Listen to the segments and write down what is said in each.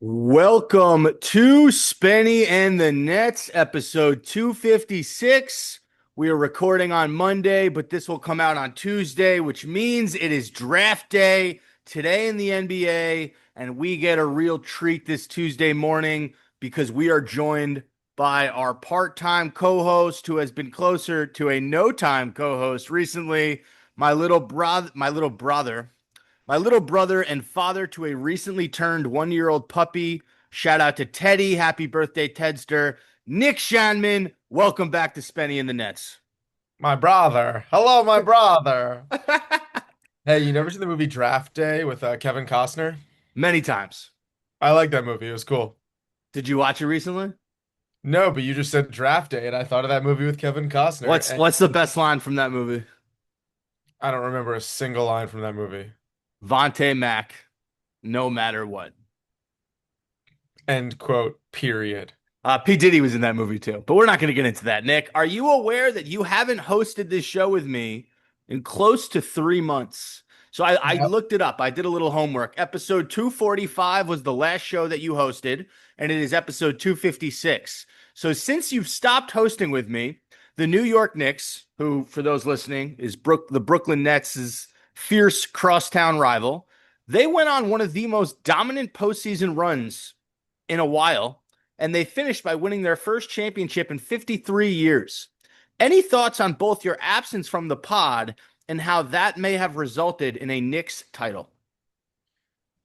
Welcome to Spenny and the Nets, episode 256. We are recording on Monday, but this will come out on Tuesday, which means it is draft day today in the NBA, and we get a real treat this Tuesday morning because we are joined by our part-time co-host who has been closer to a no-time co-host recently, my little brother and father to a recently turned 1-year-old puppy. Shout out to Teddy. Happy birthday, Tedster. Nick Shanman, welcome back to Spenny and the Nets. My brother. Hello, my brother. Hey, you never seen the movie Draft Day with Kevin Costner? Many times. I like that movie. It was cool. Did you watch it recently? No, but you just said Draft Day, and I thought of that movie with Kevin Costner, What's and what's the best line from that movie? I don't remember a single line from that movie. Vontae Mack, no matter what. End quote, period. P. Diddy was in that movie too, but we're not going to get into that. Nick, are you aware that you haven't hosted this show with me in close to 3 months? So I Yep. looked it up. I did a little homework. Episode 245 was the last show that you hosted, and it is episode 256. So since you've stopped hosting with me, the New York Knicks, who, for those listening, is the Brooklyn Nets' fierce crosstown rival, they went on one of the most dominant postseason runs in a while, and they finished by winning their first championship in 53 years. Any thoughts on both your absence from the pod and how that may have resulted in a Knicks title?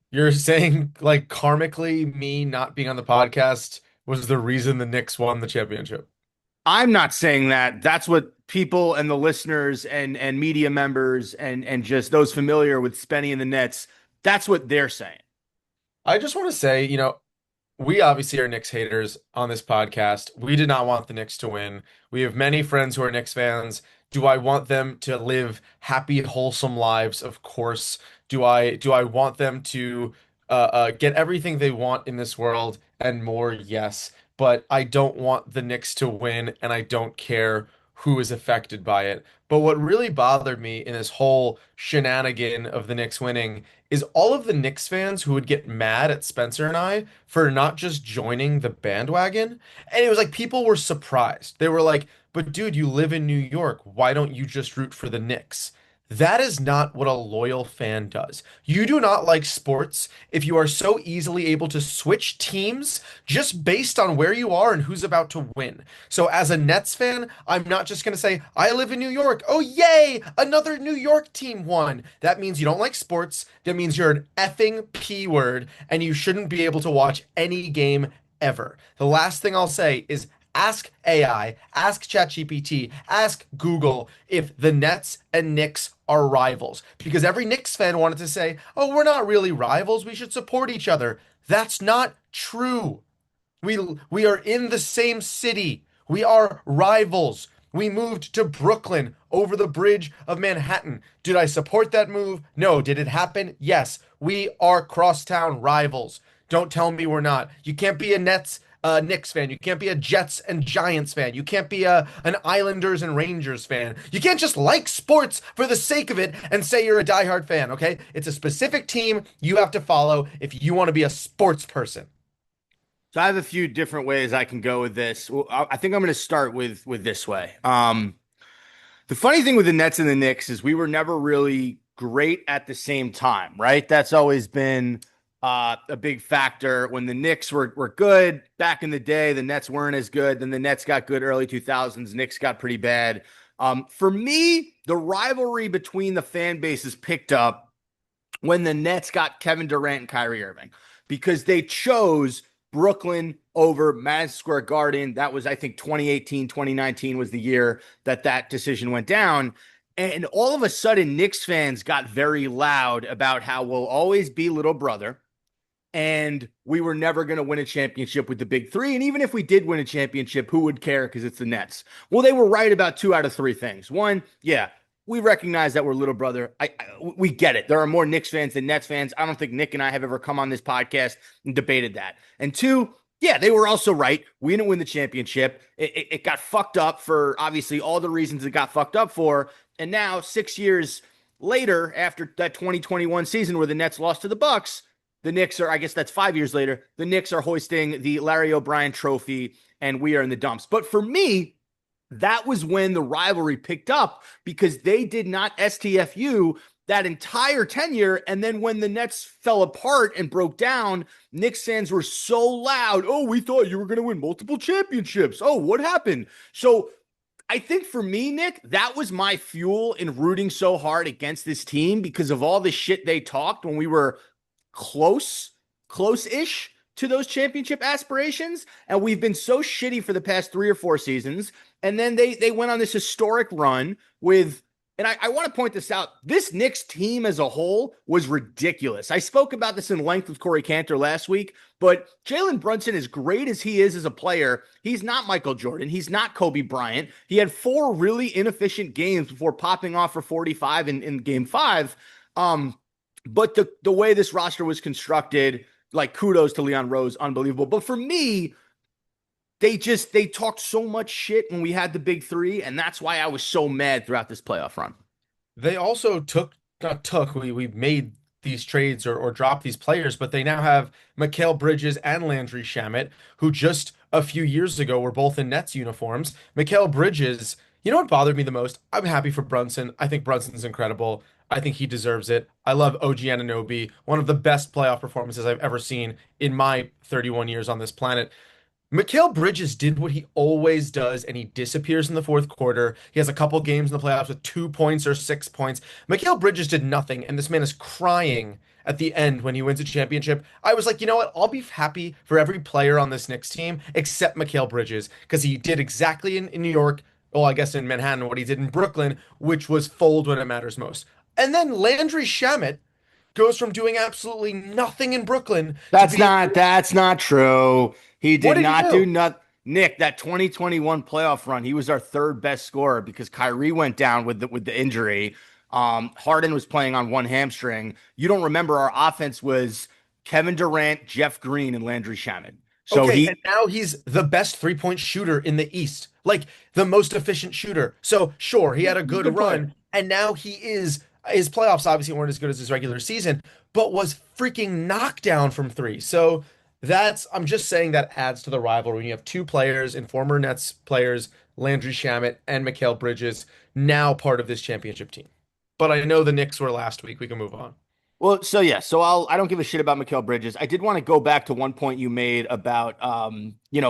You're saying, like, karmically, me not being on the podcast was the reason the Knicks won the championship. I'm not saying that. That's what people and the listeners and media members and just those familiar with Spenny and the Nets, that's what they're saying. I just want to say, we obviously are Knicks haters on this podcast. We did not want the Knicks to win. We have many friends who are Knicks fans. Do I want them to live happy, wholesome lives? Of course. Do I want them to get everything they want in this world and more? Yes. But I don't want the Knicks to win, and I don't care who is affected by it. But what really bothered me in this whole shenanigan of the Knicks winning is all of the Knicks fans who would get mad at Spencer and I for not just joining the bandwagon. And it was like people were surprised. They were like, but dude, you live in New York. Why don't you just root for the Knicks? That is not what a loyal fan does. You do not like sports if you are so easily able to switch teams just based on where you are and who's about to win. So, as a Nets fan, I'm not just going to say, I live in New York. Oh, yay! Another New York team won. That means you don't like sports. That means you're an effing P word and you shouldn't be able to watch any game ever. The last thing I'll say is ask AI, ask ChatGPT, ask Google if the Nets and Knicks are rivals. Because every Knicks fan wanted to say, oh, we're not really rivals. We should support each other. That's not true. We are in the same city. We are rivals. We moved to Brooklyn over the bridge of Manhattan. Did I support that move? No. Did it happen? Yes. We are crosstown rivals. Don't tell me we're not. You can't be a Knicks fan. You can't be a Jets and Giants fan. You can't be an Islanders and Rangers fan. You can't just like sports for the sake of it and say you're a diehard fan, okay? It's a specific team you have to follow if you want to be a sports person. So I have a few different ways I can go with this. Well, I think I'm going to start with this way. The funny thing with the Nets and the Knicks is we were never really great at the same time, right? That's always been a big factor. When the Knicks were good back in the day, the Nets weren't as good. Then the Nets got good early 2000s. Knicks got pretty bad. For me, the rivalry between the fan bases picked up when the Nets got Kevin Durant and Kyrie Irving because they chose Brooklyn over Madison Square Garden. That was, I think, 2018, 2019 was the year that decision went down. And all of a sudden, Knicks fans got very loud about how we'll always be little brother and we were never going to win a championship with the big three. And even if we did win a championship, who would care? Because it's the Nets. Well, they were right about two out of three things. One, yeah, we recognize that we're little brother. We get it. There are more Knicks fans than Nets fans. I don't think Nick and I have ever come on this podcast and debated that. And two, yeah, they were also right. We didn't win the championship. It got fucked up for obviously all the reasons it got fucked up for. And now 6 years later, after that 2021 season where the Nets lost to the Bucks, the Knicks are, I guess that's 5 years later, the Knicks are hoisting the Larry O'Brien trophy and we are in the dumps. But for me, that was when the rivalry picked up because they did not STFU that entire tenure. And then when the Nets fell apart and broke down, Knicks fans were so loud. Oh, we thought you were going to win multiple championships. Oh, what happened? So I think for me, Nick, that was my fuel in rooting so hard against this team because of all the shit they talked when we were close, close-ish to those championship aspirations. And we've been so shitty for the past 3 or 4 seasons. And then they went on this historic run with, and I want to point this out. This Knicks team as a whole was ridiculous. I spoke about this in length with Corey Cantor last week, but Jalen Brunson, as great as he is as a player, he's not Michael Jordan. He's not Kobe Bryant. He had 4 really inefficient games before popping off for 45 in game five. But the way this roster was constructed, like kudos to Leon Rose, unbelievable. But for me, they talked so much shit when we had the big three, and that's why I was so mad throughout this playoff run. They also we made these trades or dropped these players, but they now have Mikal Bridges and Landry Shamet, who just a few years ago were both in Nets uniforms. Mikal Bridges, you know what bothered me the most? I'm happy for Brunson. I think Brunson's incredible. I think he deserves it. I love OG Anunoby, one of the best playoff performances I've ever seen in my 31 years on this planet. Mikal Bridges did what he always does, and he disappears in the fourth quarter. He has a couple games in the playoffs with 2 points or 6 points. Mikal Bridges did nothing, and this man is crying at the end when he wins a championship. I was like, you know what? I'll be happy for every player on this Knicks team except Mikal Bridges because he did exactly in New York, well, I guess in Manhattan, what he did in Brooklyn, which was fold when it matters most. And then Landry Shamet goes from doing absolutely nothing in Brooklyn to That's being, not that's not true. He what did did he not do do? nothing. Nick, that 2021 playoff run, he was our third best scorer because Kyrie went down with the injury. Harden was playing on one hamstring. You don't remember our offense was Kevin Durant, Jeff Green, and Landry Shamet. So Okay, and he now he's the best three-point shooter in the East, like the most efficient shooter. So sure, he had a he's a good good player. run, and now he is his playoffs obviously weren't as good as his regular season, but was freaking knocked down from three. So that's I'm just saying that adds to the rivalry. When you have two players and former Nets players, Landry Shamet and Mikal Bridges, now part of this championship team. But I know the Knicks were last week. We can move on. Well, so yeah, I don't give a shit about Mikal Bridges. I did want to go back to one point you made about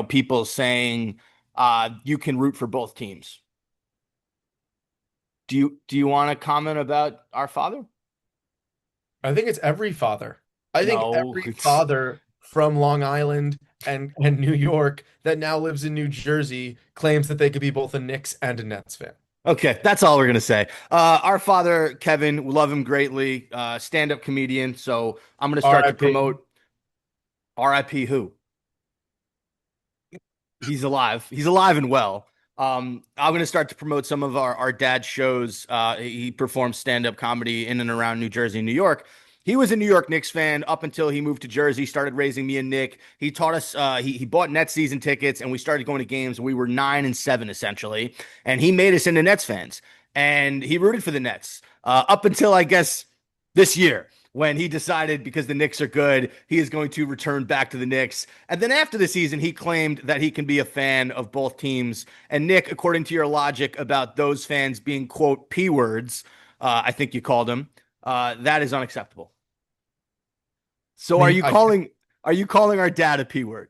people saying you can root for both teams. Do you want to comment about our father? I think it's every father. I think No. every father from Long Island and New York that now lives in New Jersey claims that they could be both a Knicks and a Nets fan. Okay, that's all we're gonna say. Our father, Kevin, we love him greatly. Stand-up comedian. So I'm gonna start to R.I.P. promote RIP who? He's alive. He's alive and well. I'm going to start to promote some of our dad's shows. He performs stand-up comedy in and around New Jersey and New York. He was a New York Knicks fan up until he moved to Jersey, started raising me and Nick. He taught us, he bought Nets season tickets and we started going to games. We were 9-7 essentially. And he made us into Nets fans. And he rooted for the Nets up until, I guess, this year when he decided because the Knicks are good, he is going to return back to the Knicks. And then after the season, he claimed that he can be a fan of both teams. And Nick, according to your logic about those fans being, quote, P words, I think you called them, that is unacceptable. So Me, I are you calling our dad a P word?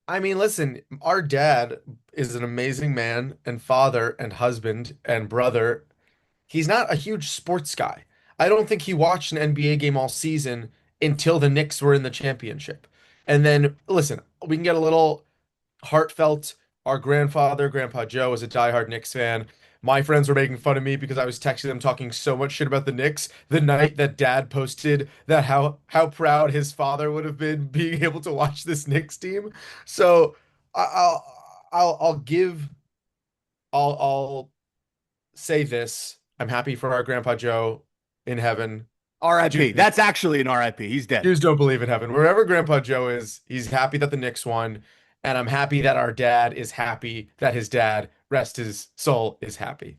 I mean, listen, our dad is an amazing man and father and husband and brother. He's not a huge sports guy. I don't think he watched an NBA game all season until the Knicks were in the championship. And then, listen, we can get a little heartfelt. Our grandfather, Grandpa Joe, was a diehard Knicks fan. My friends were making fun of me because I was texting them talking so much shit about the Knicks the night that Dad posted that how proud his father would have been being able to watch this Knicks team. So I'll give I'll say this. I'm happy for our Grandpa Joe in heaven. RIP. Jews, That's actually an RIP. He's dead. Jews don't believe in heaven. Wherever Grandpa Joe is, he's happy that the Knicks won. And I'm happy that our dad is happy that his dad, rest his soul, is happy.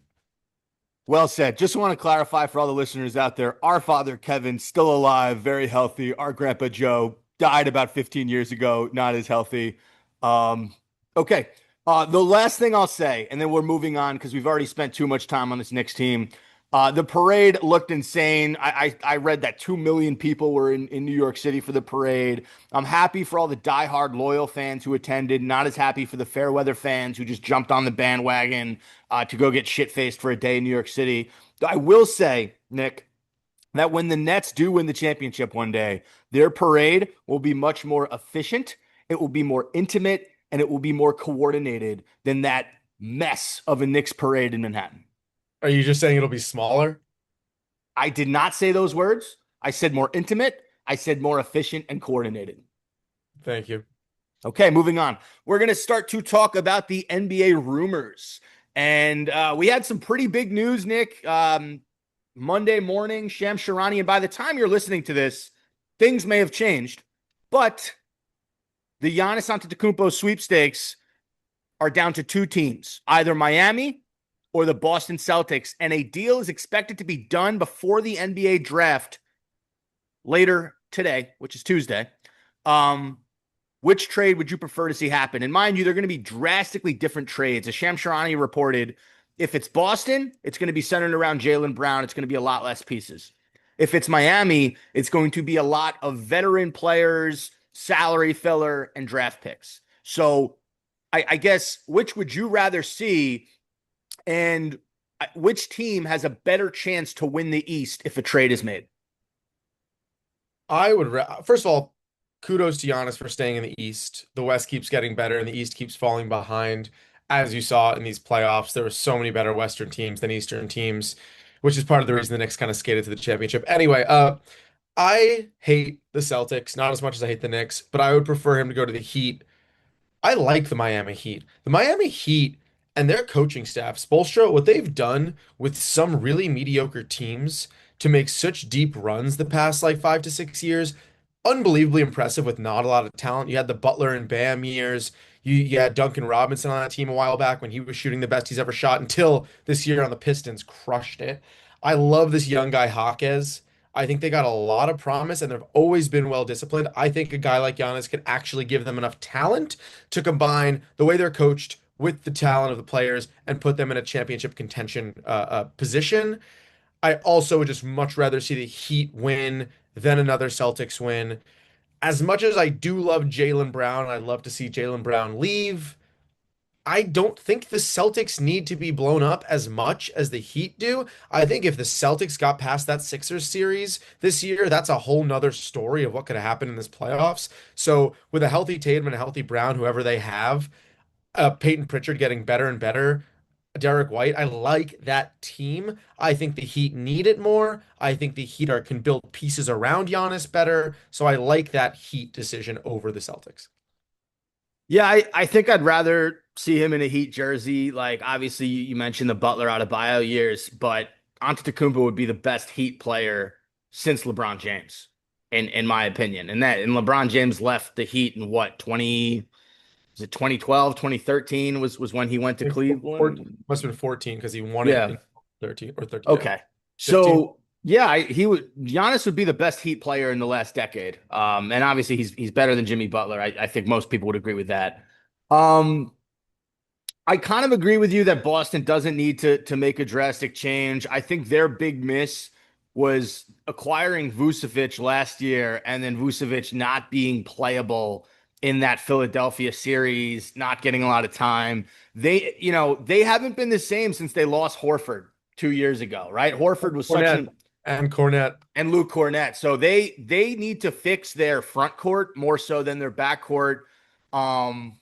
Well said. Just want to clarify for all the listeners out there, our father Kevin still alive, very healthy. Our grandpa Joe died about 15 years ago, not as healthy. Um, okay. The last thing I'll say, and then we're moving on because we've already spent too much time on this Knicks team. The parade looked insane. I read that 2 million people were in New York City for the parade. I'm happy for all the diehard loyal fans who attended, not as happy for the fair weather fans who just jumped on the bandwagon to go get shit faced for a day in New York City. I will say, Nick, that when the Nets do win the championship one day, their parade will be much more efficient, it will be more intimate, and it will be more coordinated than that mess of a Knicks parade in Manhattan. Are you just saying it'll be smaller? I did not say those words. I said more intimate. I said more efficient and coordinated. Thank you. Okay, moving on. We're going to start to talk about the NBA rumors. And we had some pretty big news, Nick. Monday morning, Shams Charania. And by the time you're listening to this, things may have changed. But the Giannis Antetokounmpo sweepstakes are down to two teams, either Miami or the Boston Celtics. And a deal is expected to be done before the NBA draft later today, which is Tuesday. Which trade would you prefer to see happen? And mind you, they're going to be drastically different trades. As Shams Charania reported, if it's Boston, it's going to be centered around Jaylen Brown. It's going to be a lot less pieces. If it's Miami, it's going to be a lot of veteran players, salary filler, and draft picks. So I guess which would you rather see, and which team has a better chance to win the East if a trade is made? First of all, kudos to Giannis for staying in the East. The West keeps getting better and the East keeps falling behind. As you saw in these playoffs, there were so many better Western teams than Eastern teams, which is part of the reason the Knicks kind of skated to the championship. Anyway, I hate the Celtics, not as much as I hate the Knicks, but I would prefer him to go to the Heat. I like the Miami Heat. The Miami Heat and their coaching staff, Spoelstra, what they've done with some really mediocre teams to make such deep runs the past like 5 to 6 years, unbelievably impressive with not a lot of talent. You had the Butler and Bam years. You had Duncan Robinson on that team a while back when he was shooting the best he's ever shot until this year on the Pistons crushed it. I love this young guy Hawkes. I think they got a lot of promise and they've always been well disciplined. I think a guy like Giannis could actually give them enough talent to combine the way they're coached with the talent of the players and put them in a championship contention position. I also would just much rather see the Heat win than another Celtics win. As much as I do love Jaylen Brown, I'd love to see Jaylen Brown leave. I don't think the Celtics need to be blown up as much as the Heat do. I think if the Celtics got past that Sixers series this year, that's a whole nother story of what could happen in this playoffs. So with a healthy Tatum and a healthy Brown, whoever they have, Peyton Pritchard getting better and better, Derek White, I like that team. I think the Heat need it more. I think the Heat can build pieces around Giannis better. So I like that Heat decision over the Celtics. Yeah, I think I'd rather see him in a Heat jersey. Like, obviously, you mentioned the Butler out of bio years, but Antetokounmpo would be the best Heat player since LeBron James, in my opinion. And LeBron James left the Heat in what, 20, was it 2012, 2013 was when he went to Cleveland? Must have been 14 because he won it Yeah. in 13 or 13, yeah. Okay. 15. So yeah, he would Giannis would be the best Heat player in the last decade. And obviously he's better than Jimmy Butler. I think most people would agree with that. Um, I kind of agree with you that Boston doesn't need to make a drastic change. I think their big miss was acquiring Vucevic last year and then Vucevic not being playable in that Philadelphia series, not getting a lot of time. They haven't been the same since they lost Horford 2 years ago, right? Horford was such Cornette an and Cornette. and Luke Cornett. So they need to fix their front court more so than their back court. Um,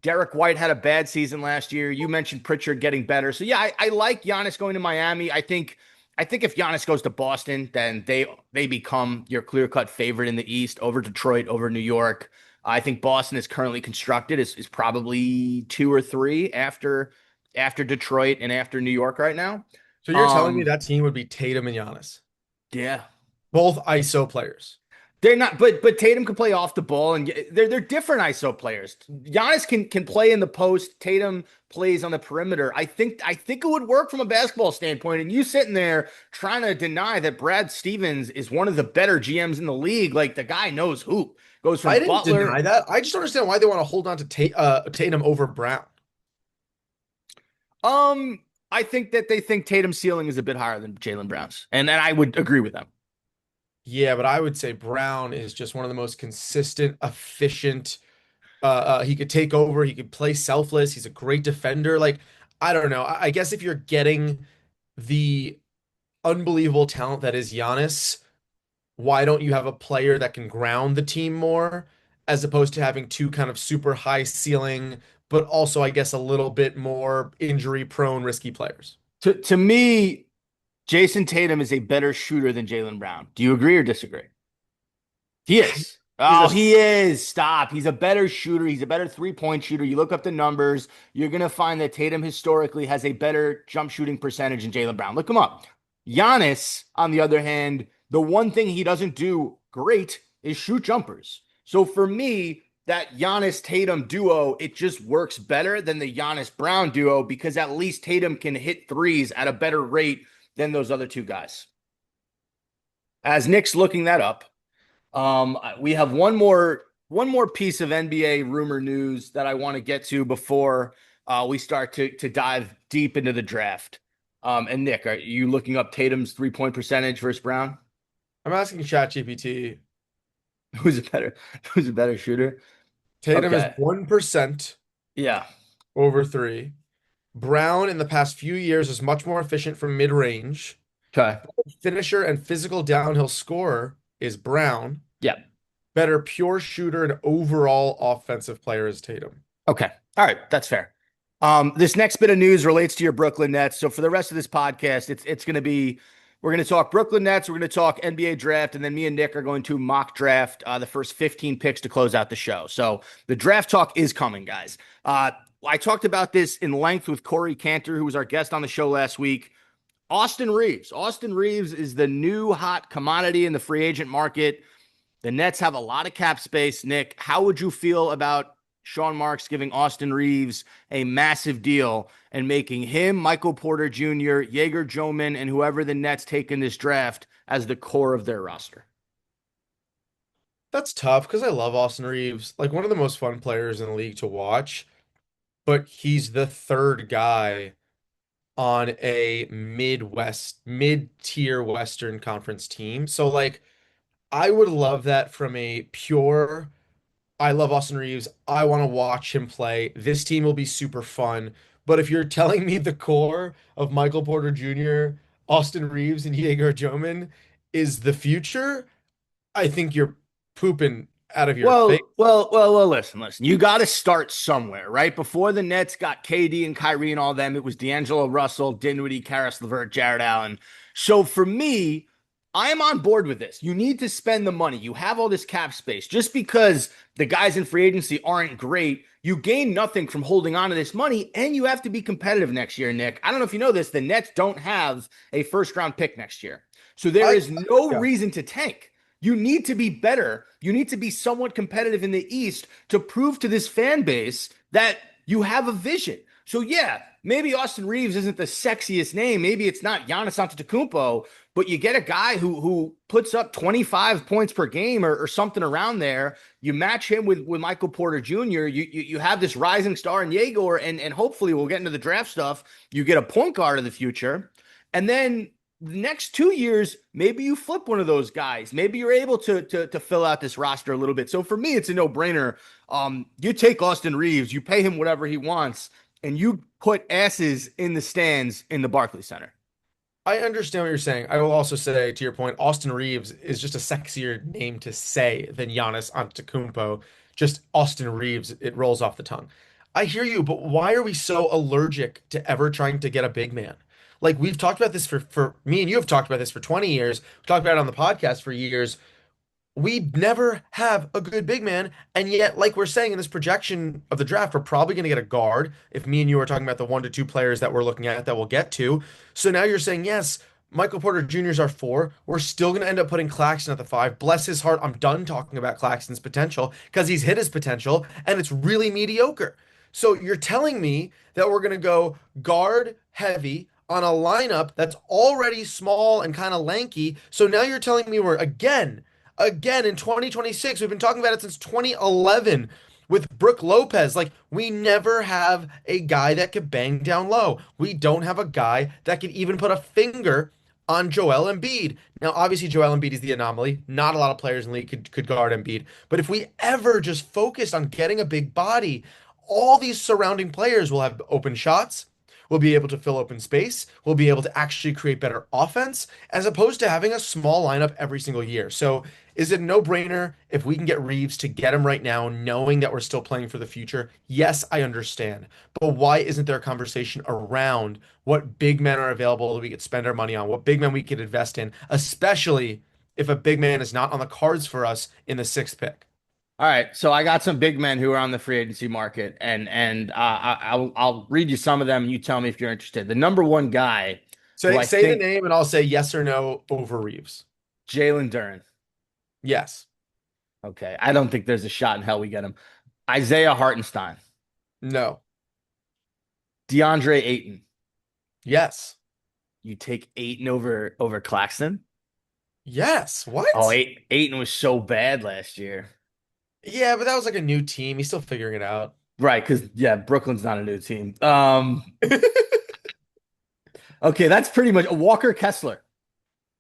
Derek White had a bad season last year. You mentioned Pritchard getting better. So yeah, I like Giannis going to Miami. I think if Giannis goes to Boston, then they become your clear-cut favorite in the East over Detroit, over New York. I think Boston is currently constructed is probably two or three after Detroit and after New York right now. So you're telling me Um, that team would be Tatum and Giannis, yeah. both ISO players. They're not, but Tatum can play off the ball, and they're different ISO players. Giannis can play in the post. Tatum plays on the perimeter. I think it would work from a basketball standpoint. And you sitting there trying to deny that Brad Stevens is one of the better GMs in the league, like the guy knows hoop. Goes from I didn't deny Butler. that. I just don't understand why they want to hold on to Tatum over Brown. Um, I think that they think Tatum's ceiling is a bit higher than Jaylen Brown's, and I would agree with them. Yeah, but I would say Brown is just one of the most consistent, efficient. He could take over. He could play selfless. He's a great defender. Like, I don't know. I guess if you're getting the unbelievable talent that is Giannis, why don't you have a player that can ground the team more as opposed to having two kind of super high ceiling, but also, I guess, a little bit more injury prone, risky players? To me, Jason Tatum is a better shooter than Jaylen Brown. Do you agree or disagree? He is. He's Oh, a he is. Stop. He's a better shooter. He's a better three-point shooter. You look up the numbers, you're going to find that Tatum historically has a better jump shooting percentage than Jaylen Brown. Look him up. Giannis, on the other hand, the one thing he doesn't do great is shoot jumpers. So for me, that Giannis Tatum duo, it just works better than the Giannis Brown duo because at least Tatum can hit threes at a better rate than those other two guys. As Nick's looking that up, we have one more piece of NBA rumor news that I want to get to before we start to dive deep into the draft. And Nick, are you looking up Tatum's 3-point percentage versus Brown? I'm asking ChatGPT. Who's a better who's a better shooter? Tatum is Okay. 1% Yeah. over three. Brown in the past few years is much more efficient from mid-range. Okay. Finisher and physical downhill scorer is Brown. Yeah. Better pure shooter and overall offensive player is Tatum. Okay. All right. That's fair. This next bit of news relates to your Brooklyn Nets. So for the rest of this podcast, it's going to be we're going to talk Brooklyn Nets, we're going to talk NBA draft, and then me and Nick are going to mock draft the first 15 picks to close out the show. So the draft talk is coming, guys. I talked about this in length with Corey Cantor, who was our guest on the show last week. Austin Reeves. Austin Reeves is the new hot commodity in the free agent market. The Nets have a lot of cap space. Nick, how would you feel about Sean Marks giving Austin Reeves a massive deal and making him, Michael Porter Jr., Jaeger Joman, and whoever the Nets take in this draft as the core of their roster? That's tough because I love Austin Reeves, like one of the most fun players in the league to watch, but he's the third guy on a mid-tier Western Conference team. So like I would love that from a pure I love Austin Reeves. I want to watch him play. This team will be super fun. But if you're telling me the core of Michael Porter Jr., Austin Reeves, and Jaeger Joman is the future, I think you're pooping out of your face. Well, listen. You got to start somewhere, right? Before the Nets got KD and Kyrie and all them, it was D'Angelo Russell, Dinwiddie, Karis LeVert, Jared Allen. So for me, I am on board with this. You need to spend the money. You have all this cap space. Just because the guys in free agency aren't great, you gain nothing from holding on to this money, and you have to be competitive next year, Nick. I don't know if you know this, the Nets don't have a first round pick next year. So there I is no yeah. reason to tank. You need to be better. You need to be somewhat competitive in the East to prove to this fan base that you have a vision. So yeah, maybe Austin Reeves isn't the sexiest name. Maybe it's not Giannis Antetokounmpo, but you get a guy who puts up 25 points per game or something around there. You match him with Michael Porter Jr. You have this rising star in Yegor, and hopefully we'll get into the draft stuff. You get a point guard of the future, and then the next 2 years, maybe you flip one of those guys. Maybe you're able to fill out this roster a little bit. So for me, it's a no-brainer. You take Austin Reeves, you pay him whatever he wants, and you put asses in the stands in the Barclays Center. I understand what you're saying. I will also say, to your point, Austin Reeves is just a sexier name to say than Giannis Antetokounmpo. Just Austin Reeves, it rolls off the tongue. I hear you, but why are we so allergic to ever trying to get a big man? Like we've talked about this for me and you have talked about this for 20 years. We talked about it on the podcast for years. We never have a good big man, and yet, like we're saying in this projection of the draft, we're probably going to get a guard. If me and you are talking about the 1 to 2 players that we're looking at that we'll get to, so now you're saying yes, Michael Porter Jr. is our four. We're still going to end up putting Claxton at the five. Bless his heart, I'm done talking about Claxton's potential because he's hit his potential and it's really mediocre. So you're telling me that we're going to go guard heavy on a lineup that's already small and kind of lanky. So now you're telling me we're again in 2026. We've been talking about it since 2011 with Brooke Lopez. Like, we never have a guy that could bang down low. We don't have a guy that could even put a finger on Joel Embiid. Now, obviously, Joel Embiid is the anomaly. Not a lot of players in the league could guard Embiid. But if we ever just focused on getting a big body, all these surrounding players will have open shots. We'll be able to fill open space. We'll be able to actually create better offense as opposed to having a small lineup every single year. So, is it a no-brainer if we can get Reeves to get him right now, knowing that we're still playing for the future? Yes, I understand. But why isn't there a conversation around what big men are available that we could spend our money on, what big men we could invest in, especially if a big man is not on the cards for us in the sixth pick? All right, so I got some big men who are on the free agency market, and I'll read you some of them, and you tell me if you're interested. The number one guy who I Say the think name and I'll say yes or no over Reeves. Jalen Duren. Yes. Okay, I don't think there's a shot in hell we get him. Isaiah Hartenstein, No. DeAndre Ayton. Yes. You take Ayton over Claxton? Yes. Oh, What? Ayton was so bad last year. Yeah, but that was like a new team. He's still figuring it out. Right, because yeah, Brooklyn's not a new team. Okay, that's pretty much Walker Kessler.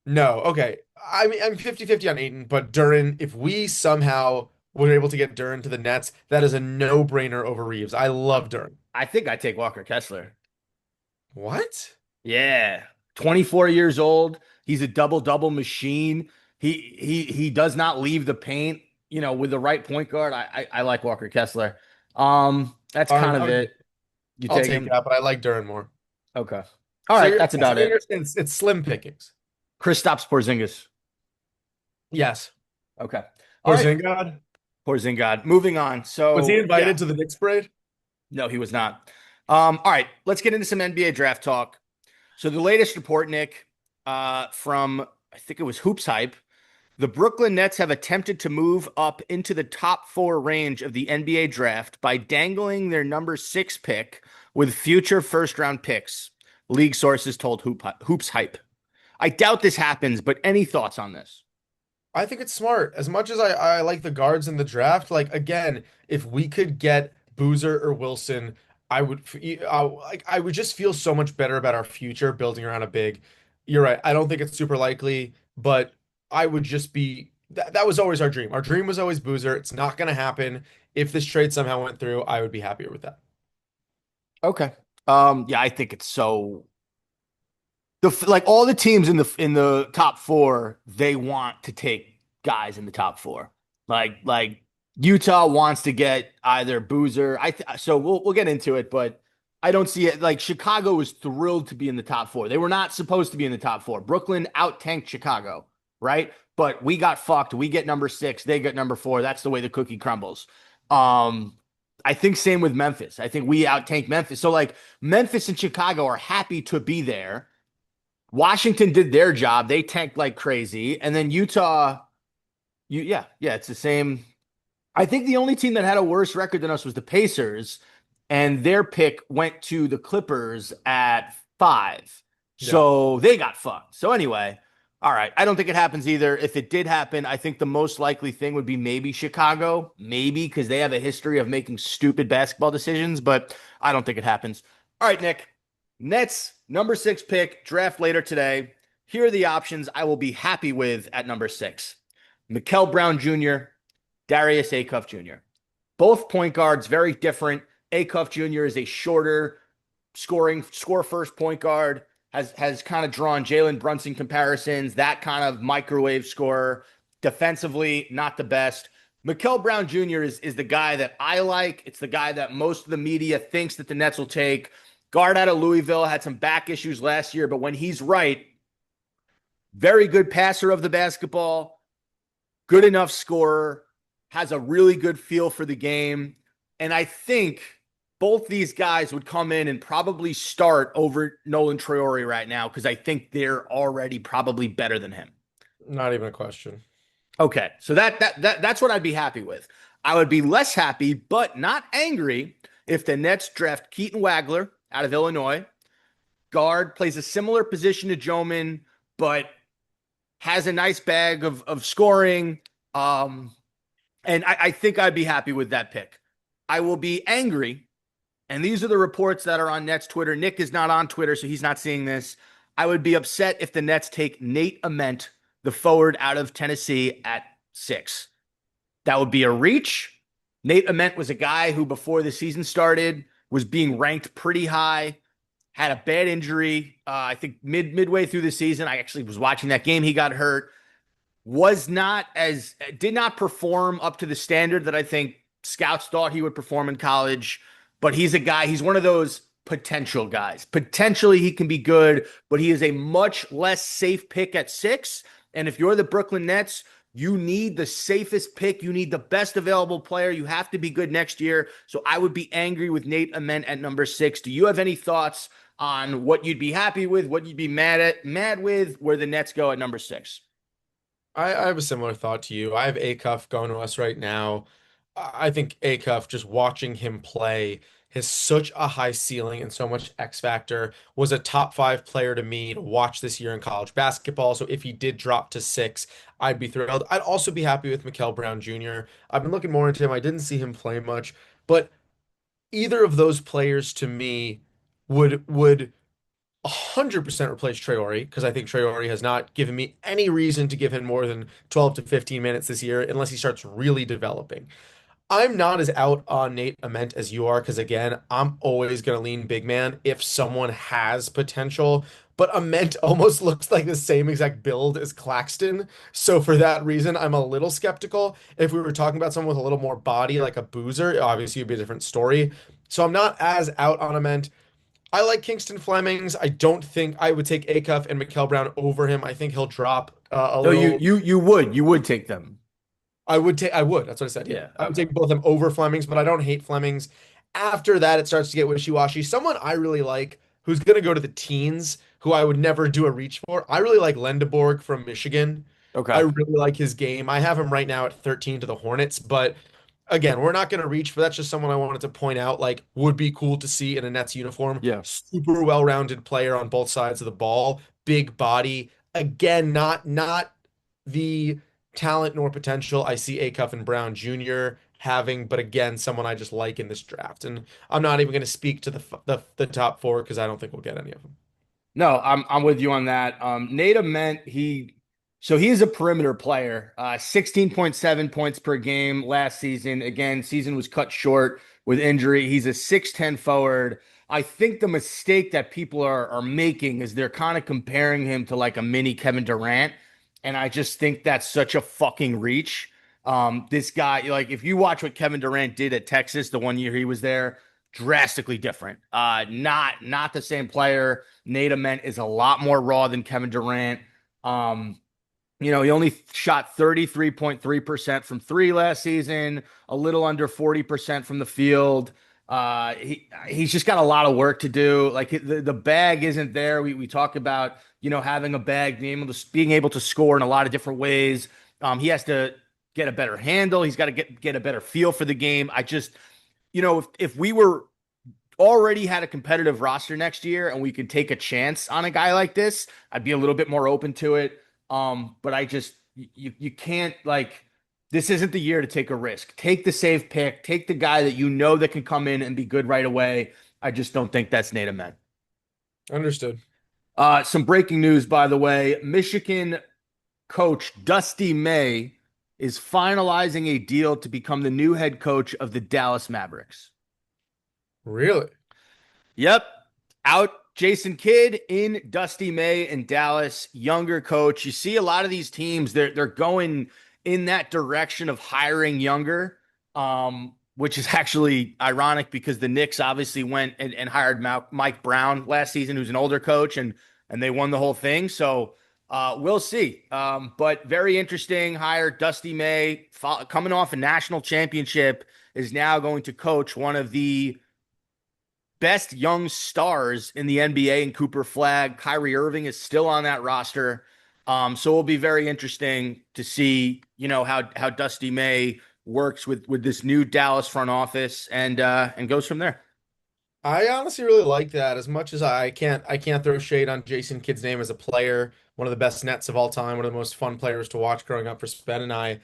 No, okay. I mean, I'm 50-50 on Aiton, but Duran, if we somehow were able to get Duran to the Nets, that is a no-brainer over Reeves. I love Duran. I think I take Walker Kessler. What? Yeah. 24 years old. He's a double-double machine. He does not leave the paint, with the right point guard. I like Walker Kessler. That's kind of Okay, it. You I'll take take him? that, but I like Duran more. Okay. All So right, that's about it. it's slim pickings. Kristaps Porzingis. Yes. Okay. All right. Porzingis? Porzingis. Moving on. Was he So, invited yeah. to the Knicks parade? No, he was not. All right, let's get into some NBA draft talk. So the latest report, Nick, from I think it was Hoops Hype, the Brooklyn Nets have attempted to move up into the top four range of the NBA draft by dangling their number six pick with future first round picks. League sources told Hoops Hype. I doubt this happens, but any thoughts on this? I think it's smart. As much as I like the guards in the draft, like again, if we could get Boozer or Wilson, I would just feel so much better about our future building around a big. You're right. I don't think it's super likely, but I would just be that was always our dream. Our dream was always Boozer. It's not going to happen. If this trade somehow went through, I would be happier with that. Okay. Yeah, I think it's so like all the teams in the top four, they want to take guys in the top four. Like Utah wants to get either Boozer. So we'll get into it, but I don't see it. Like Chicago was thrilled to be in the top four. They were not supposed to be in the top four. Brooklyn out tanked Chicago, right? But we got fucked. We get number six. They get number four. That's the way the cookie crumbles. Um, I think same with Memphis. I think we out tanked Memphis. So like Memphis and Chicago are happy to be there. Washington did their job. They tanked like crazy. And then Utah, yeah, it's the same. I think the only team that had a worse record than us was the Pacers, and their pick went to the Clippers at five. Yeah. So they got fucked. So anyway, all right. I don't think it happens either. If it did happen, I think the most likely thing would be maybe Chicago, maybe because they have a history of making stupid basketball decisions, but I don't think it happens. All right, Nick. Nets, number six pick, draft later today. Here are the options I will be happy with at number six. Mikal Brown Jr., Darius Acuff Jr. Both point guards, very different. Acuff Jr. is a shorter, score first point guard, has kind of drawn Jalen Brunson comparisons, that kind of microwave scorer. Defensively, not the best. Mikal Brown Jr. is the guy that I like. It's the guy that most of the media thinks that the Nets will take. Guard out of Louisville, had some back issues last year, but when he's right, very good passer of the basketball, good enough scorer, has a really good feel for the game. And I think both these guys would come in and probably start over Nolan Traore right now because I think they're already probably better than him. Not even a question. Okay, so that's what I'd be happy with. I would be less happy, but not angry, if the Nets draft Keaton Wagler out of Illinois. Guard plays a similar position to Joman, but has a nice bag of scoring. Um, and I think I'd be happy with that pick. I will be angry, and these are the reports that are on Nets Twitter. Nick is not on Twitter, so he's not seeing this. I would be upset if the Nets take Nate Ament, the forward out of Tennessee, at 6. That would be a reach. Nate Ament was a guy who, before the season started, was being ranked pretty high, had a bad injury. I think midway through the season, I actually was watching that game. He got hurt, did not perform up to the standard that I think scouts thought he would perform in college. But he's a guy, he's one of those potential guys. Potentially he can be good, but he is a much less safe pick at 6. And if you're the Brooklyn Nets, you need the safest pick. You need the best available player. You have to be good next year. So I would be angry with Nate Ament at number 6. Do you have any thoughts on what you'd be happy with, what you'd be mad with, where the Nets go at number 6? I have a similar thought to you. I have Acuff going to us right now. I think Acuff, just watching him play, has such a high ceiling and so much X factor. Was a top 5 player to me to watch this year in college basketball. So if he did drop to 6, I'd be thrilled. I'd also be happy with Mikal Brown Jr. I've been looking more into him. I didn't see him play much, but either of those players to me would 100% replace Traore because I think Traore has not given me any reason to give him more than 12 to 15 minutes this year unless he starts really developing. I'm not as out on Nate Ament as you are because, again, I'm always going to lean big man if someone has potential. But Ament almost looks like the same exact build as Claxton. So, for that reason, I'm a little skeptical. If we were talking about someone with a little more body, like a Boozer, obviously it'd be a different story. So, I'm not as out on Ament. I like Kingston Flemings. I don't think I would take Acuff and Mikal Brown over him. I think he'll drop a No, little. you would take them. I would. That's what I said. Yeah. Yeah. I would Okay. take both of them over Flemings, but I don't hate Flemings. After that, it starts to get wishy-washy. Someone I really like who's going to go to the teens, who I would never do a reach for. I really like Lendeborg from Michigan. I Okay. really like his game. I have him right now at 13 to the Hornets, but again, we're not going to reach for that's just someone I wanted to point out like would be cool to see in a Nets uniform. Yeah. Super well-rounded player on both sides of the ball, big body. Again, not the talent nor potential I see Acuff and Brown Jr. having, but again, someone I just like in this draft. And I'm not even going to speak to the top 4 because I don't think we'll get any of them. No, I'm with you on that. Nate meant he is a perimeter player. 16.7 points per game last season. Again, season was cut short with injury. He's a 6'10 forward. I think the mistake that people are making is they're kind of comparing him to like a mini Kevin Durant. And I just think that's such a fucking reach. This guy, like, if you watch what Kevin Durant did at Texas the one year he was there, drastically different. Not the same player. Nate Ament is a lot more raw than Kevin Durant. Um, he only shot 33.3% from 3 last season, a little under 40% from the field. He's just got a lot of work to do. Like the bag isn't there. We talk about, having a bag, being able to score in a lot of different ways. He has to get a better handle. He's got to get a better feel for the game. I just, if we were already had a competitive roster next year and we could take a chance on a guy like this, I'd be a little bit more open to it. But I just you can't, like, this isn't the year to take a risk. Take the safe pick, take the guy that that can come in and be good right away. I just don't think that's Nate Ament. Understood. Some breaking news, by the way. Michigan coach Dusty May is finalizing a deal to become the new head coach of the Dallas Mavericks. Really? Yep. Out Jason Kidd, in Dusty May in Dallas, younger coach. You see a lot of these teams, they're going in that direction of hiring younger, which is actually ironic because the Knicks obviously went and hired Mike Brown last season, who's an older coach, and they won the whole thing. So we'll see. But very interesting hire. Dusty May, coming off a national championship, is now going to coach one of the best young stars in the NBA in Cooper Flag. Kyrie Irving is still on that roster. So it'll be very interesting to see, how Dusty May works with this new Dallas front office and goes from there. I honestly really like that. As much as I can't throw shade on Jason Kidd's name as a player, one of the best Nets of all time, one of the most fun players to watch growing up for Spen and I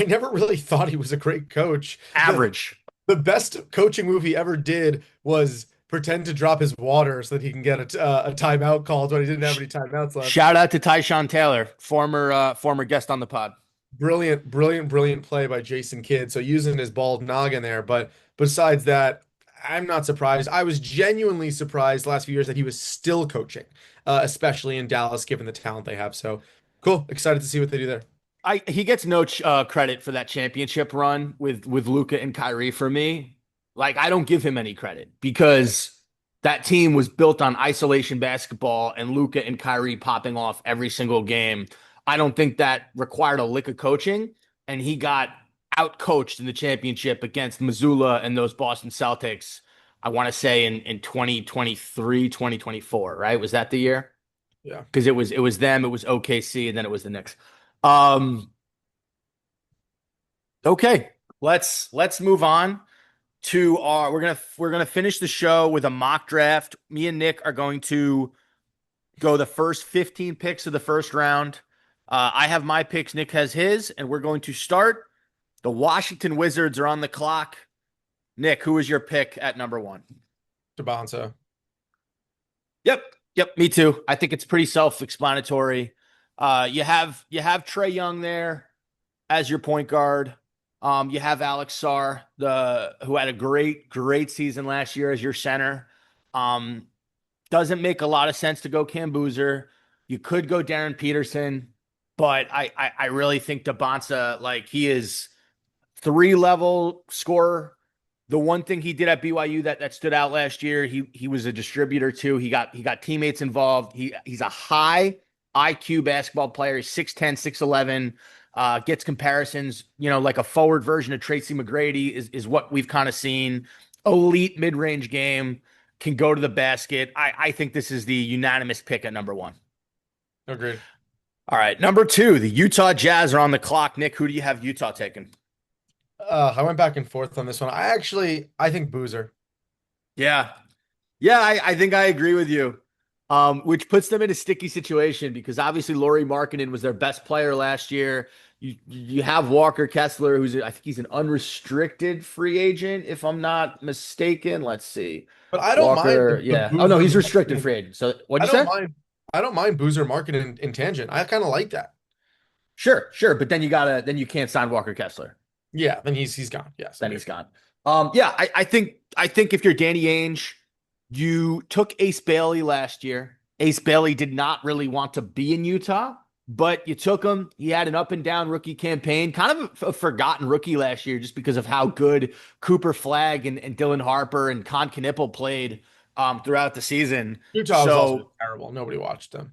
never really thought he was a great coach. Average. The best coaching move he ever did was pretend to drop his water so that he can get a timeout called when he didn't have any timeouts left. Shout out to Tyshawn Taylor, former guest on the pod. Brilliant, brilliant, brilliant play by Jason Kidd. So using his bald noggin there, but besides that, I'm not surprised. I was genuinely surprised the last few years that he was still coaching, especially in Dallas, given the talent they have. So cool, excited to see what they do there. He gets no credit for that championship run with Luca and Kyrie for me. Like I don't give him any credit because that team was built on isolation basketball and Luca and Kyrie popping off every single game. I don't think that required a lick of coaching, and he got out coached in the championship against Missoula and those Boston Celtics. I want to say in 2023, 2024, right? Was that the year? Yeah. Because it was them, it was OKC, and then it was the Knicks. Um, okay, let's move on to our we're gonna finish the show with a mock draft. Me and Nick are going to go the first 15 picks of the first round. I have my picks, Nick has his, and we're going to start. The Washington Wizards are on the clock. Nick, who is your pick at number one? Tabonsa. Yep, yep, me too. I think it's pretty self-explanatory. You have Trey Young there as your point guard. You have Alex Sarr, the who had a great season last year as your center. Um, doesn't make a lot of sense to go Cam Boozer. You could go Darren Peterson, but I really think Dabonsa, like he is three-level scorer. The one thing he did at BYU that stood out last year, he was a distributor too. He got teammates involved. He's a high IQ basketball player. He's 6'10", 6'11", gets comparisons, like a forward version of Tracy McGrady is what we've kind of seen. Elite mid-range game, can go to the basket. I think this is the unanimous pick at number one. Agreed. All right, number two, the Utah Jazz are on the clock. Nick, who do you have Utah taking? I went back and forth on this one. I think Boozer. Yeah. Yeah, I think I agree with you. Which puts them in a sticky situation because obviously Lauri Markkanen was their best player last year. You have Walker Kessler, I think he's an unrestricted free agent, if I'm not mistaken. Let's see. But I don't mind Walker, the yeah. Oh no, Boozer he's restricted Markkanen. free agent. So what'd I you don't say? mind. I don't mind Boozer Markkanen in tangent. I kind of like that. Sure. But then you can't sign Walker Kessler. Yeah, then he's gone. Yes, Then agreed. he's gone. Yeah, I think if you're Danny Ainge, you took Ace Bailey last year. Ace Bailey did not really want to be in Utah, but you took him. He had an up and down rookie campaign, kind of a forgotten rookie last year just because of how good Cooper Flagg and Dylan Harper and Con Knipple played throughout the season. Utah was also So terrible. Nobody watched them.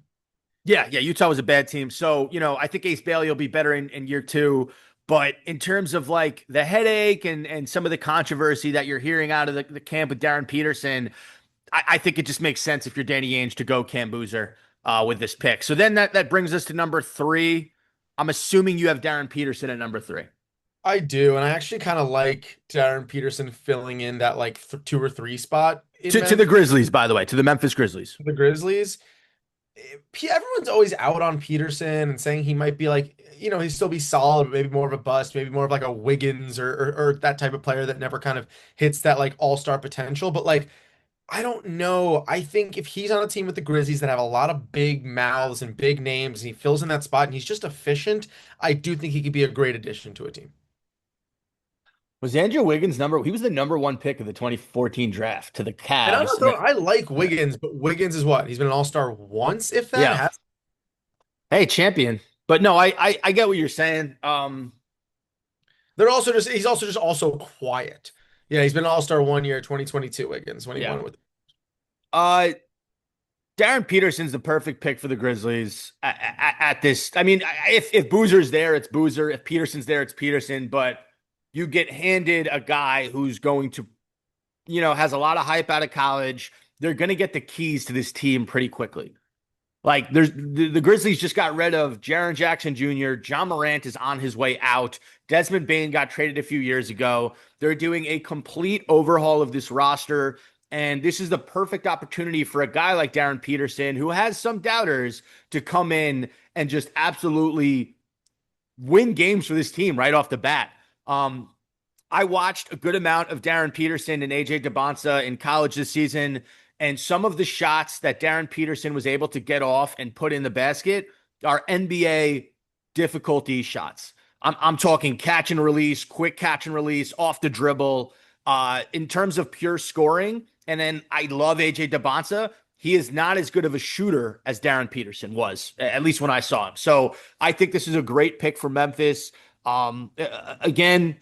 yeah, Utah was a bad team. So, I think Ace Bailey will be better in year two. But in terms of like the headache and some of the controversy that you're hearing out of the camp with Darren Peterson, I think it just makes sense if you're Danny Ainge to go Cam Boozer with this pick. So then that brings us to number three. I'm assuming you have Darren Peterson at number three. I do, and I actually kind of like Darren Peterson filling in that like th 2 or 3 spot in To the Memphis. Grizzlies, by the way, to the Memphis Grizzlies. The Grizzlies. Everyone's always out on Peterson and saying he might be like, he'd still be solid, but maybe more of a bust, maybe more of like a Wiggins or that type of player that never kind of hits that like all-star potential. But like, I don't know. I think if he's on a team with the Grizzlies that have a lot of big mouths and big names and he fills in that spot and he's just efficient, I do think he could be a great addition to a team. Was Andrew Wiggins he was the number one pick of the 2014 draft to the And I'm Cavs. not throwing, I like Wiggins, but Wiggins is what? He's been an all-star once, if that Yeah. has. Hey, champion. But no, I get what you're saying. He's also just also quiet. Yeah, he's been an all-star one year, 2022 Wiggins when he Yeah. won with. Uh, Darren Peterson's the perfect pick for the Grizzlies at this. I mean, if Boozer's there, it's Boozer. If Peterson's there, it's Peterson. But you get handed a guy who's going to has a lot of hype out of college. They're going to get the keys to this team pretty quickly. Like the Grizzlies just got rid of Jaren Jackson Jr. John Morant is on his way out. Desmond Bane got traded a few years ago. They're doing a complete overhaul of this roster. And this is the perfect opportunity for a guy like Darren Peterson, who has some doubters, to come in and just absolutely win games for this team right off the bat. I watched a good amount of Darren Peterson and AJ DeBonsa in college this season, and some of the shots that Darren Peterson was able to get off and put in the basket are NBA difficulty shots. I'm talking catch and release, quick catch and release, off the dribble. In terms of pure scoring, and then I love AJ DeBonsa. He is not as good of a shooter as Darren Peterson was, at least when I saw him. So I think this is a great pick for Memphis. Again,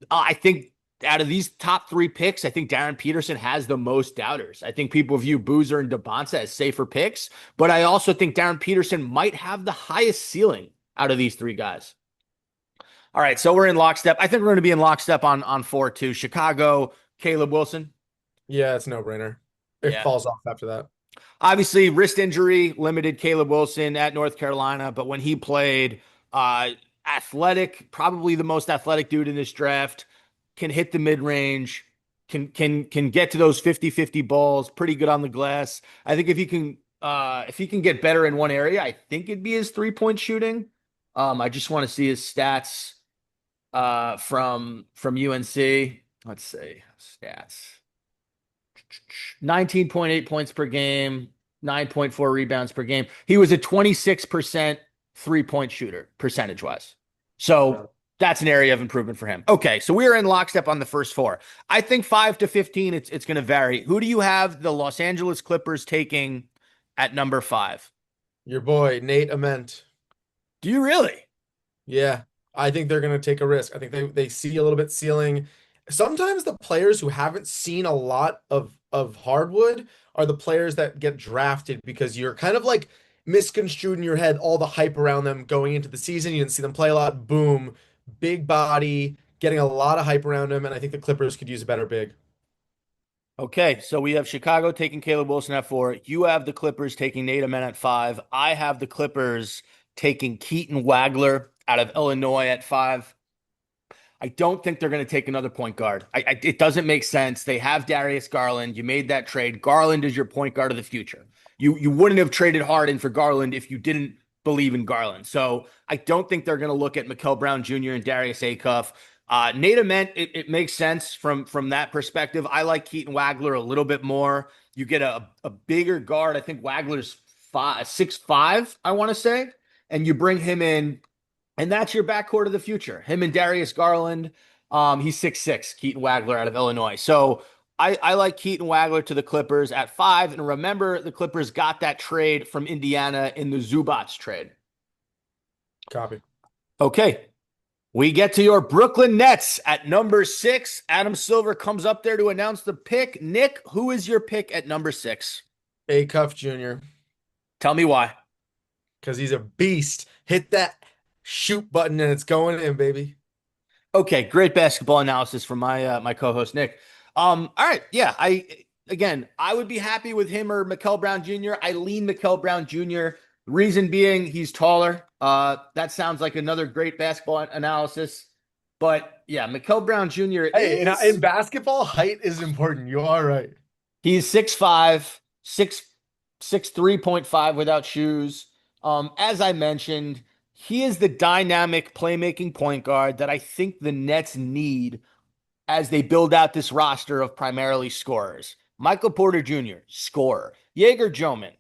I think out of these top three picks, I think Darren Peterson has the most doubters. I think people view Boozer and DeBonsa as safer picks, but I also think Darren Peterson might have the highest ceiling out of these three guys. All right, so we're in lockstep. I think we're going to be in lockstep on 4-2. Chicago, Caleb Wilson. Yeah, it's no brainer. It Yeah. falls off after that. Obviously, wrist injury limited Caleb Wilson at North Carolina, but when he played, athletic, probably the most athletic dude in this draft, can hit the mid-range, can get to those 50-50 balls, pretty good on the glass. I think if he can get better in one area, I think it'd be his three-point shooting. I just want to see his stats from UNC. Let's see. Stats. 19.8 points per game, 9.4 rebounds per game. He was a 26% three-point shooter, percentage-wise. So that's an area of improvement for him. Okay, so we're in lockstep on the first four. I think 5 to 15, it's going to vary. Who do you have the Los Angeles Clippers taking at number 5? Your boy, Nate Ament. Do you really? Yeah, I think they're going to take a risk. I think they see a little bit ceiling. Sometimes the players who haven't seen a lot of hardwood are the players that get drafted because you're kind of like misconstrued in your head all the hype around them going into the season. You didn't see them play a lot. Boom, big body, getting a lot of hype around him, and I think the Clippers could use a better big. Okay, so we have Chicago taking Caleb Wilson at 4. You have the Clippers taking Nate Amen at 5. I have the Clippers taking Keaton Wagler out of Illinois at 5. I don't think they're going to take another point guard. It doesn't make sense. They have Darius Garland. You made that trade. Garland is your point guard of the future. You wouldn't have traded Harden for Garland if you didn't believe in Garland. So I don't think they're going to look at Mikal Brown Jr. and Darius Acuff. Nate Ament, it makes sense from that perspective. I like Keaton Wagler a little bit more. You get a bigger guard. I think Wagler's 6'5", I want to say, and you bring him in. And that's your backcourt of the future. Him and Darius Garland. He's 6'6", Keaton Wagler out of Illinois. So I like Keaton Wagler to the Clippers at 5. And remember, the Clippers got that trade from Indiana in the Zubats trade. Copy. Okay. We get to your Brooklyn Nets at number 6. Adam Silver comes up there to announce the pick. Nick, who is your pick at number 6? Acuff Jr. Tell me why. Because he's a beast. Hit that shoot button and it's going in, baby. Okay, great basketball analysis from my co-host Nick. All right, yeah, I would be happy with him or Mikal Brown Jr. I lean Mikal Brown Jr. Reason being he's taller. That sounds like another great basketball analysis. But yeah, Mikal Brown Jr. Hey, in basketball, height is important. You are right. He's 6'5", 6'3.5 without shoes. As I mentioned, he is the dynamic playmaking point guard that I think the Nets need as they build out this roster of primarily scorers. Michael Porter Jr., scorer. Jaeger Joman.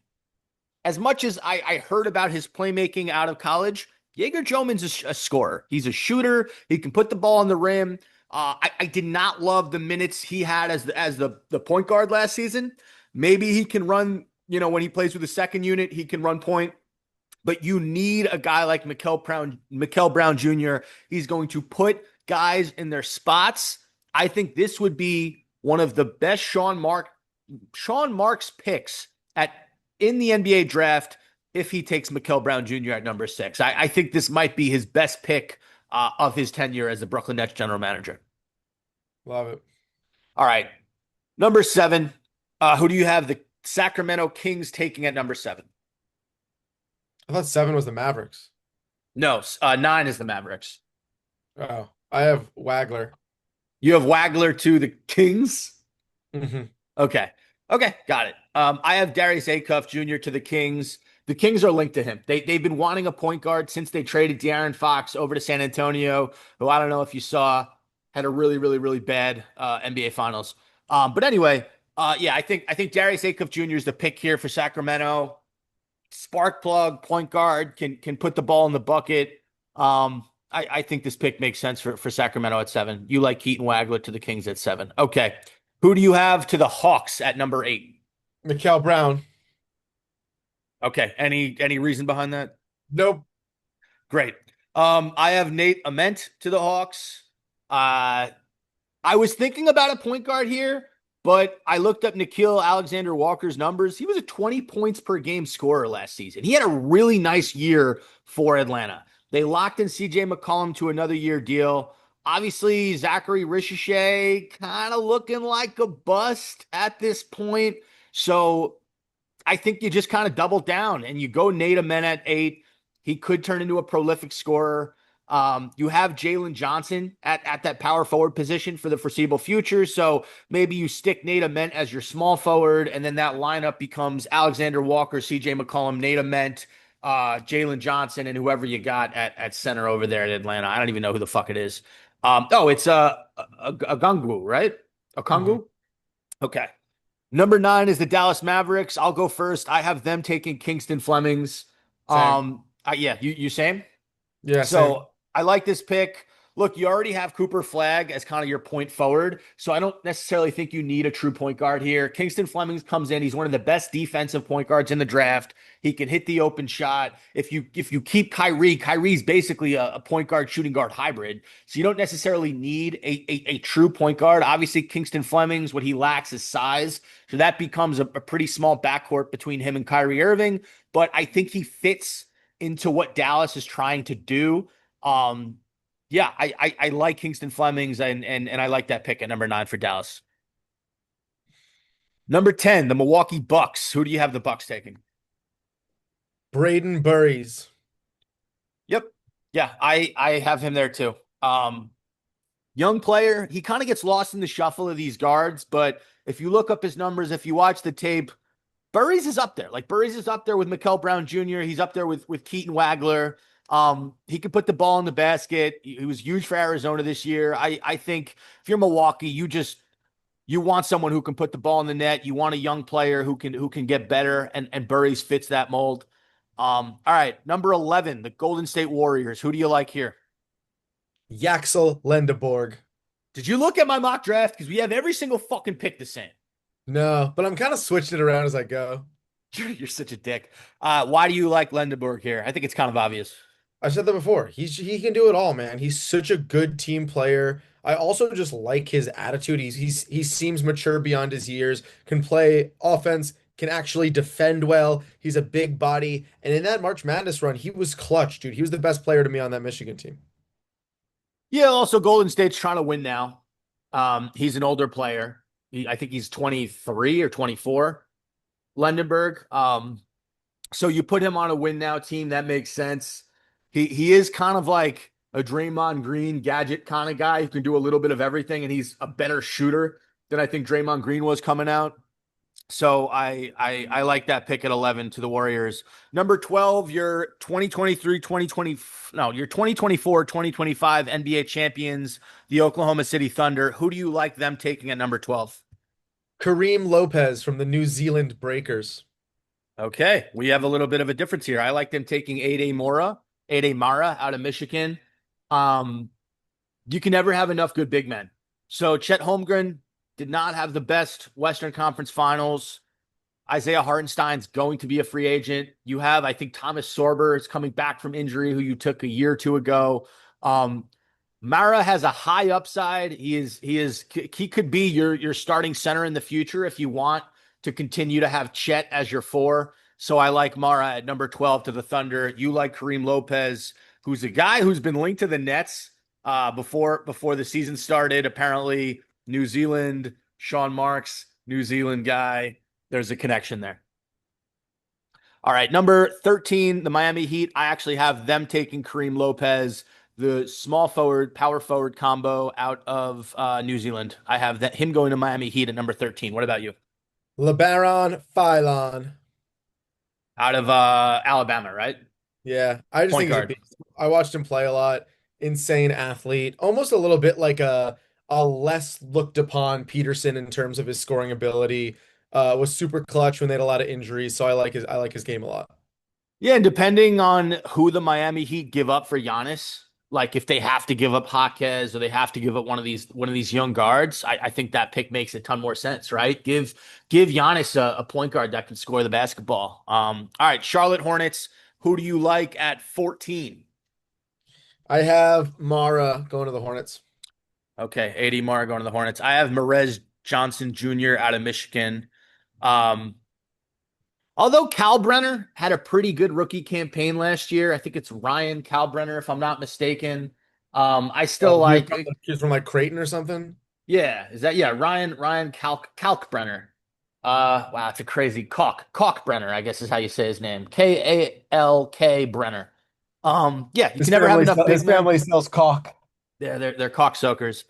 As much as I heard about his playmaking out of college, Jaeger Joman's a scorer. He's a shooter. He can put the ball on the rim. I did not love the minutes he had as the point guard last season. Maybe he can run, when he plays with the second unit, he can run point. But you need a guy like Mikal Brown Jr. He's going to put guys in their spots. I think this would be one of the best Sean Marks picks in the NBA draft if he takes Mikal Brown Jr. at number 6. I think this might be his best pick of his tenure as the Brooklyn Nets general manager. Love it. All right. Number seven. Who do you have? The Sacramento Kings taking at number seven. I thought 7 was the Mavericks. No, nine is the Mavericks. Oh, I have Wagler. You have Wagler to the Kings. Hmm. Okay. Okay, got it. I have Darius Acuff Jr. to the Kings. The Kings are linked to him. They've been wanting a point guard since they traded De'Aaron Fox over to San Antonio, who I don't know if you saw had a really, really, really bad NBA Finals. But anyway, yeah, I think Darius Acuff Jr. is the pick here for Sacramento. Spark plug, point guard, can put the ball in the bucket. I think this pick makes sense for Sacramento at seven. You like Keaton Wagler to the Kings at seven. Okay. Who do you have to the Hawks at number eight? Mikal Brown. Okay. Any reason behind that? Nope. Great. I have Nate Ament to the Hawks. Uh, I was thinking about a point guard here, but I looked up Nickeil Alexander Walker's numbers. He was a 20 points per game scorer last season. He had a really nice year for Atlanta. They locked in CJ McCollum to another year deal. Obviously, Zachary Ricochet kind of looking like a bust at this point. So I think you just kind of double down and you go Nate Amen at eight. He could turn into a prolific scorer. You have Jalen Johnson at that power forward position for the foreseeable future. So maybe you stick Nate Ament as your small forward, and then that lineup becomes Alexander Walker, CJ McCollum, Nate Ament, Jalen Johnson, and whoever you got at center over there in Atlanta. I don't even know who the fuck it is. It's a Gungu, right? A Hmm. Kungu? Okay. Number nine is the Dallas Mavericks. I'll go first. I have them taking Kingston Flemings. Same. Yeah, you same. Yeah, same. So I like this pick. Look, you already have Cooper Flag as kind of your point forward. So I don't necessarily think you need a true point guard here. Kingston Flemings comes in. He's one of the best defensive point guards in the draft. He can hit the open shot. If you keep Kyrie's basically a point guard, shooting guard hybrid. So you don't necessarily need a true point guard. Obviously, Kingston Flemings, what he lacks is size. So that becomes a pretty small backcourt between him and Kyrie Irving. But I think he fits into what Dallas is trying to do. Um, yeah, I like Kingston Flemings and I like that pick at number nine for Dallas. Number 10, the Milwaukee Bucks. Who do you have the Bucks taking? Braden Burries. Yep. Yeah, I have him there too. Young player. He kind of gets lost in the shuffle of these guards, but if you look up his numbers, if you watch the tape, Burries is up there. Like Burries is up there with Mikel Brown Jr. He's up there with Keaton Wagler. He could put the ball in the basket. He was huge for Arizona this year. I think if you're Milwaukee, you want someone who can put the ball in the net. You want a young player who can get better, and Burries fits that mold. All right, number 11, the Golden State Warriors. Who do you like here? Yaxel Lendeborg. Did you look at my mock draft? Because we have every single fucking pick the same. No, but I'm kind of switching it around as I go. You're such a dick. Why do you like Lindenberg here? I think it's kind of obvious. I said that before. He can do it all, man. He's such a good team player. I also just like his attitude. He seems mature beyond his years, can play offense, can actually defend well. He's a big body. And in that March Madness run, he was clutch, dude. He was the best player to me on that Michigan team. Yeah, also Golden State's trying to win now. He's an older player. I think he's 23 or 24, Lindenberg. So you put him on a win now team, that makes sense. He is kind of like a Draymond Green gadget kind of guy who can do a little bit of everything, and he's a better shooter than I think Draymond Green was coming out. So I like that pick at 11 to the Warriors. Number 12, your 2023, 2020, no, your 2024, 2025 NBA champions, the Oklahoma City Thunder. Who do you like them taking at number 12? Kareem Lopez from the New Zealand Breakers. Okay, we have a little bit of a difference here. I like them taking Ade Mara out of Michigan. Um, you can never have enough good big men. So Chet Holmgren did not have the best Western Conference Finals. Isaiah Hartenstein's going to be a free agent. You have, I think, Thomas Sorber is coming back from injury, who you took a year or two ago. Um, Mara has a high upside. He could be your starting center in the future if you want to continue to have Chet as your four. So I like Mara at number 12 to the Thunder. You like Kareem Lopez, who's a guy who's been linked to the Nets before the season started. Apparently, New Zealand, Sean Marks New Zealand guy. There's a connection there. All right, number 13, the Miami Heat. I actually have them taking Kareem Lopez, the small forward, power forward combo out of New Zealand. I have him going to Miami Heat at number 13. What about you? LeBaron Philon. Out of Alabama, right? Yeah, I just Point think he's a guard. beast. I watched him play a lot. Insane athlete. Almost a little bit like a less looked upon Peterson in terms of his scoring ability. Was super clutch when they had a lot of injuries, so I like his game a lot. Yeah, and depending on who the Miami Heat give up for Giannis, like if they have to give up Jaquez or they have to give up one of these young guards, I think that pick makes a ton more sense, right? Give Giannis a point guard that can score the basketball. All right, Charlotte Hornets. Who do you like at 14? I have Mara going to the Hornets. Okay, AD Mara going to the Hornets. I have Merez Johnson Jr. out of Michigan. Um, Although Kalbrenner had a pretty good rookie campaign last year, I think it's Ryan Kalbrenner, if I'm not mistaken. I still Oh, like, he was from like Creighton or something. yeah, is that, yeah, Ryan Kalkbrenner. Wow, it's a crazy Kalkbrenner, I guess is how you say his name. Kalk Brenner. Yeah, you can never have enough big His men. family sells cock. Yeah, they're cocksuckers.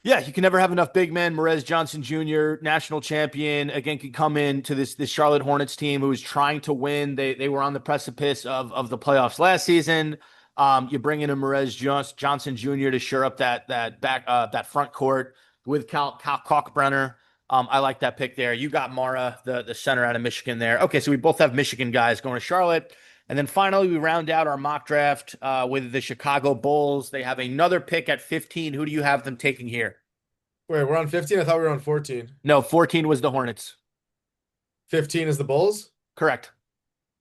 Yeah, you can never have enough big men. Merez Johnson Jr., national champion, again, could come in to this Charlotte Hornets team who is trying to win. They were on the precipice of the playoffs last season. You bring in a Johnson Jr. to shore up that front court with Cal Kalkbrenner. I like that pick there. You got Mara, the center out of Michigan there. Okay, so we both have Michigan guys going to Charlotte. And then finally, we round out our mock draft with the Chicago Bulls. They have another pick at 15. Who do you have them taking here? Wait, we're on 15? I thought we were on 14. No, 14 was the Hornets. 15 is the Bulls? Correct.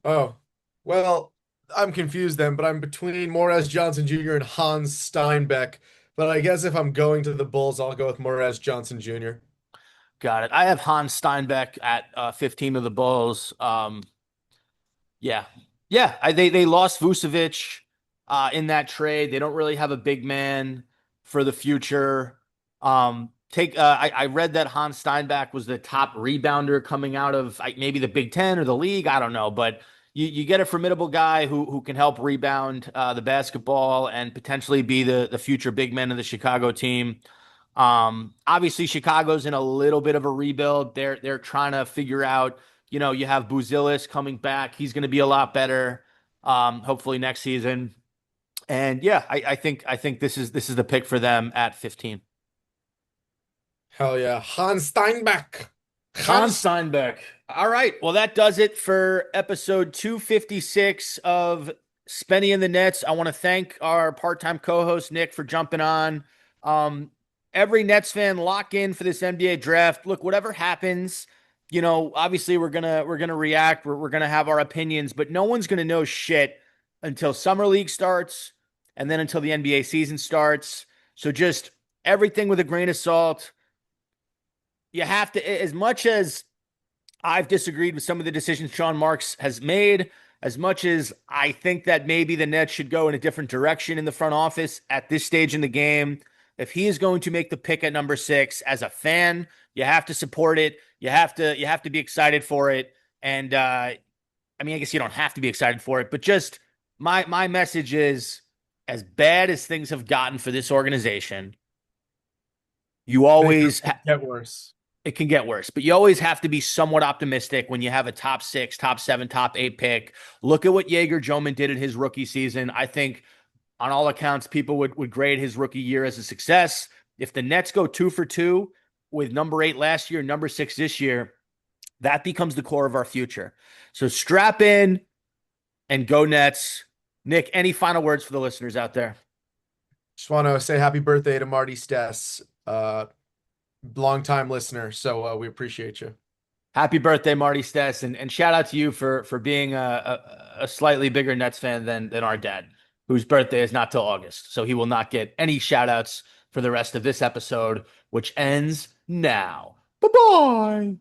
Oh, well, I'm confused then, but I'm between Morez Johnson Jr. and Hans Steinbeck. But I guess if I'm going to the Bulls, I'll go with Morez Johnson Jr. Got it. I have Hans Steinbeck at 15 of the Bulls. Yeah. Yeah. They lost Vucevic in that trade. They don't really have a big man for the future. I read that Hans Steinbeck was the top rebounder coming out of maybe the Big Ten or the league. I don't know, but you get a formidable guy who can help rebound the basketball and potentially be the future big man of the Chicago team. Obviously Chicago's in a little bit of a rebuild. They're trying to figure out, you have Buzelis coming back. He's going to be a lot better. Hopefully next season. And yeah, I think this is the pick for them at 15. Hell yeah. Hans Steinbeck. Hans Hans. Steinbeck. All right. Well, that does it for episode 256 of Spenny and the Nets. I want to thank our part-time co-host Nick for jumping on. Um, every Nets fan, lock in for this NBA draft. Look, whatever happens, obviously we're gonna react. We're gonna have our opinions, but no one's gonna know shit until summer league starts and then until the NBA season starts. So just everything with a grain of salt. You have to, as much as I've disagreed with some of the decisions Sean Marks has made, as much as I think that maybe the Nets should go in a different direction in the front office at this stage in the game. If he is going to make the pick at number 6 as a fan, you have to support it. You have to be excited for it. And I mean, I guess you don't have to be excited for it, but just my message is, as bad as things have gotten for this organization, you They can always get worse. it can get worse, but you always have to be somewhat optimistic when you have a top 6, top 7, top 8 pick. Look at what Jaeger Joman did in his rookie season. I think on all accounts, people would grade his rookie year as a success. If the Nets go 2 for 2 with number 8 last year, number 6 this year, that becomes the core of our future. So strap in and go Nets. Nick, any final words for the listeners out there? Just want to say happy birthday to Marty Stess, longtime listener. So we appreciate you. Happy birthday, Marty Stess, and shout out to you for being a slightly bigger Nets fan than our dad, whose birthday is not till August. So he will not get any shout outs for the rest of this episode, which ends now. Bye bye.